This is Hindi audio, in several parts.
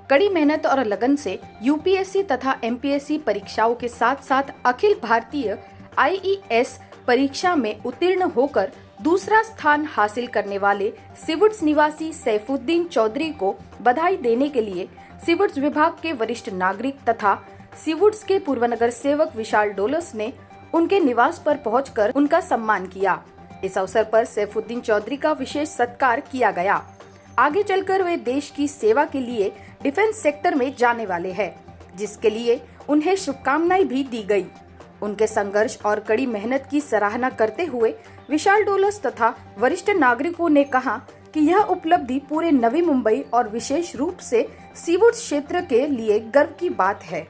कड़ी मेहनत और लगन से यूपीएससी तथा एमपीएससी परीक्षाओं के साथ साथ अखिल भारतीय आईईएस परीक्षा में उत्तीर्ण होकर दूसरा स्थान हासिल करने वाले सिवुट्स निवासी सैफुद्दीन चौधरी को बधाई देने के लिए सिवुट्स विभाग के वरिष्ठ नागरिक तथा सिवुट्स के पूर्व नगर सेवक विशाल डोलस ने उनके निवास पर पहुंचकर उनका सम्मान किया। इस अवसर पर सैफुद्दीन चौधरी का विशेष सत्कार किया गया। आगे चलकर वे देश की सेवा के लिए डिफेंस सेक्टर में जाने वाले हैं, जिसके लिए उन्हें शुभकामनाएं भी दी गई। उनके संघर्ष और कड़ी मेहनत की सराहना करते हुए विशाल डोलस तथा वरिष्ठ नागरिकों ने कहा कि यह उपलब्धि पूरे नवी मुंबई और विशेष रूप से सीवुट्स क्षेत्र के लिए गर्व की बात है।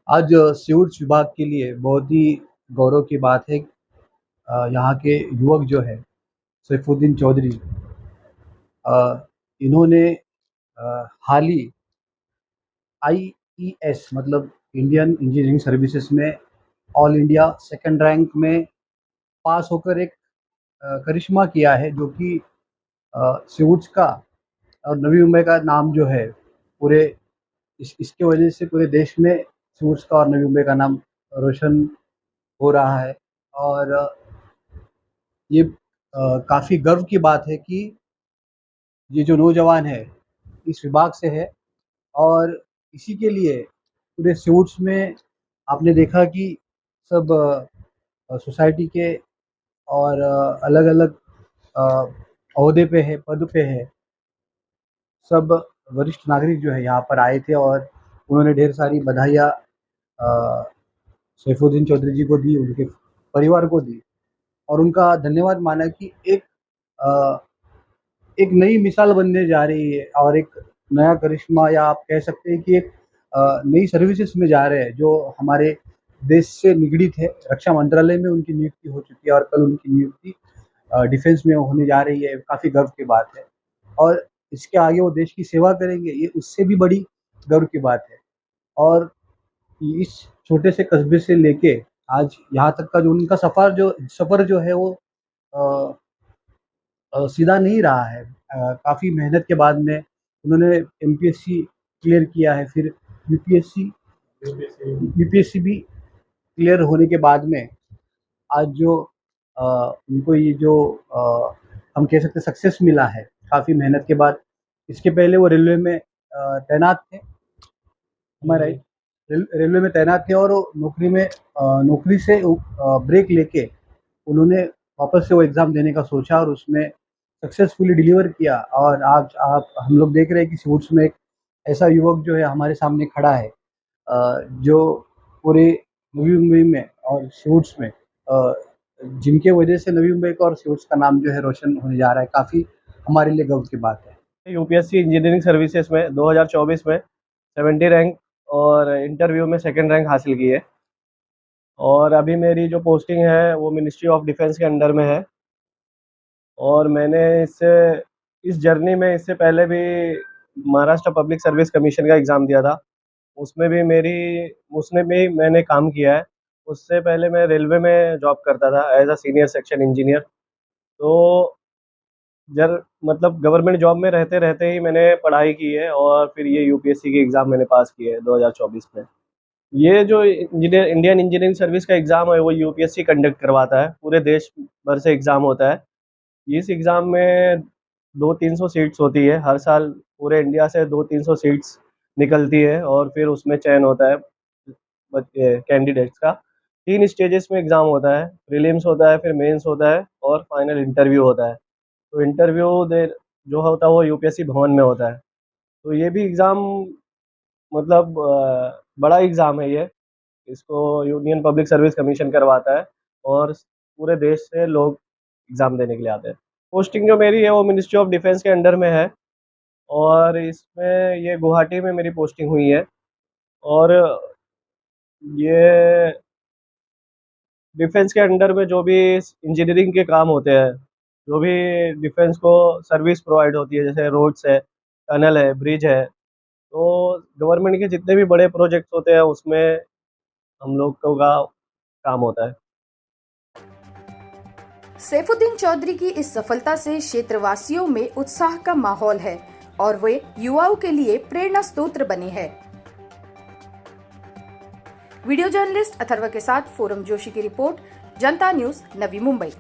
आज सिवुट्स विभाग के लिए बहुत ही गौरव की बात है। यहाँ के युवक जो है सैफुद्दीन चौधरी, इन्होंने हाल ही आईईएस मतलब इंडियन इंजीनियरिंग सर्विसेज में ऑल इंडिया सेकंड रैंक में पास होकर एक करिश्मा किया है, जो कि सिवुट्स का और नवी मुंबई का नाम जो है पूरे इसके वजह से पूरे देश में सिवुट्स का और नवी मुंबई का नाम रोशन हो रहा है। और ये काफ़ी गर्व की बात है कि ये जो नौजवान है इस विभाग से है, और इसी के लिए पूरे सिवुट्स में आपने देखा कि सब सोसाइटी के और अलग अलग ओहदे पे है, पद पे है, सब वरिष्ठ नागरिक जो है यहाँ पर आए थे और उन्होंने ढेर सारी बधाइयाँ सैफुद्दीन चौधरी जी को दी, उनके परिवार को दी और उनका धन्यवाद माना कि एक नई मिसाल बनने जा रही है और एक नया करिश्मा, या आप कह सकते हैं कि एक नई सर्विसेज में जा रहे हैं जो हमारे देश से निगड़ित है। रक्षा मंत्रालय में उनकी नियुक्ति हो चुकी है और कल उनकी नियुक्ति डिफेंस में होने जा रही है। काफ़ी गर्व की बात है और इसके आगे वो देश की सेवा करेंगे, ये उससे भी बड़ी गर्व की बात है। और इस छोटे से कस्बे से लेके आज यहाँ तक का जो उनका सफ़र जो है वो सीधा नहीं रहा है। काफ़ी मेहनत के बाद में उन्होंने एमपीएससी क्लियर किया है, फिर यूपीएससी भी क्लियर होने के बाद में आज जो उनको ये जो हम कह सकते सक्सेस मिला है काफ़ी मेहनत के बाद। इसके पहले वो रेलवे में तैनात थे, हमारे रेलवे में तैनात थे और नौकरी से ब्रेक लेके उन्होंने वापस से वो एग्ज़ाम देने का सोचा और उसमें सक्सेसफुली डिलीवर किया। और आज हम लोग देख रहे हैं कि सिवुट्स में एक ऐसा युवक जो है हमारे सामने खड़ा है, जो पूरे नवी मुंबई में और सिवुट्स में जिनके वजह से नवी मुंबई का और सिवुट्स का नाम जो है रोशन होने जा रहा है। काफ़ी हमारे लिए गर्व की बात है। यूपीएससी इंजीनियरिंग सर्विसेज में 2024 में 70 रैंक और इंटरव्यू में सेकंड रैंक हासिल की है। और अभी मेरी जो पोस्टिंग है वो मिनिस्ट्री ऑफ डिफेंस के अंडर में है। और मैंने इस जर्नी में इससे पहले भी महाराष्ट्र पब्लिक सर्विस कमीशन का एग्ज़ाम दिया था, उसमें भी मैंने काम किया है। उससे पहले मैं रेलवे में जॉब करता था as a senior section engineer. तो मतलब गवर्नमेंट जॉब में रहते रहते ही मैंने पढ़ाई की है और फिर ये यूपीएससी के एग्ज़ाम मैंने पास किए हैं 2024 में। ये जो इंडियन इंजीनियरिंग सर्विस का एग्ज़ाम है वो यूपीएससी कंडक्ट करवाता है, पूरे देश भर से एग्ज़ाम होता है। इस एग्ज़ाम में 200-300 सीट्स होती है हर साल, पूरे इंडिया से 200-300 सीट्स निकलती है और फिर उसमें चयन होता है कैंडिडेट्स का। 3 स्टेजेस में एग्ज़ाम होता है, प्रीलिम्स होता है, फिर मेंस होता है और फाइनल इंटरव्यू होता है। तो इंटरव्यू जो होता है वो यूपीएससी भवन में होता है। तो ये भी एग्ज़ाम मतलब बड़ा एग्ज़ाम है ये, इसको यूनियन पब्लिक सर्विस कमीशन करवाता है और पूरे देश से लोग एग्ज़ाम देने के लिए आते हैं। पोस्टिंग जो मेरी है वो मिनिस्ट्री ऑफ डिफेंस के अंडर में है और इसमें ये गुवाहाटी में मेरी पोस्टिंग हुई है। और ये डिफेंस के अंडर में जो भी इंजीनियरिंग के काम होते हैं, जो भी डिफेंस को सर्विस प्रोवाइड होती है, जैसे रोड्स है, टनल है, ब्रिज है, तो गवर्नमेंट के जितने भी बड़े प्रोजेक्ट्स होते हैं उसमें हम लोग का काम होता है। सैफुद्दीन चौधरी की इस सफलता से क्षेत्रवासियों में उत्साह का माहौल है और वे युवाओं के लिए प्रेरणा स्रोत बने हैं। वीडियो जर्नलिस्ट अथर्व के साथ फोरम जोशी की रिपोर्ट, जनता न्यूज, नवी मुंबई।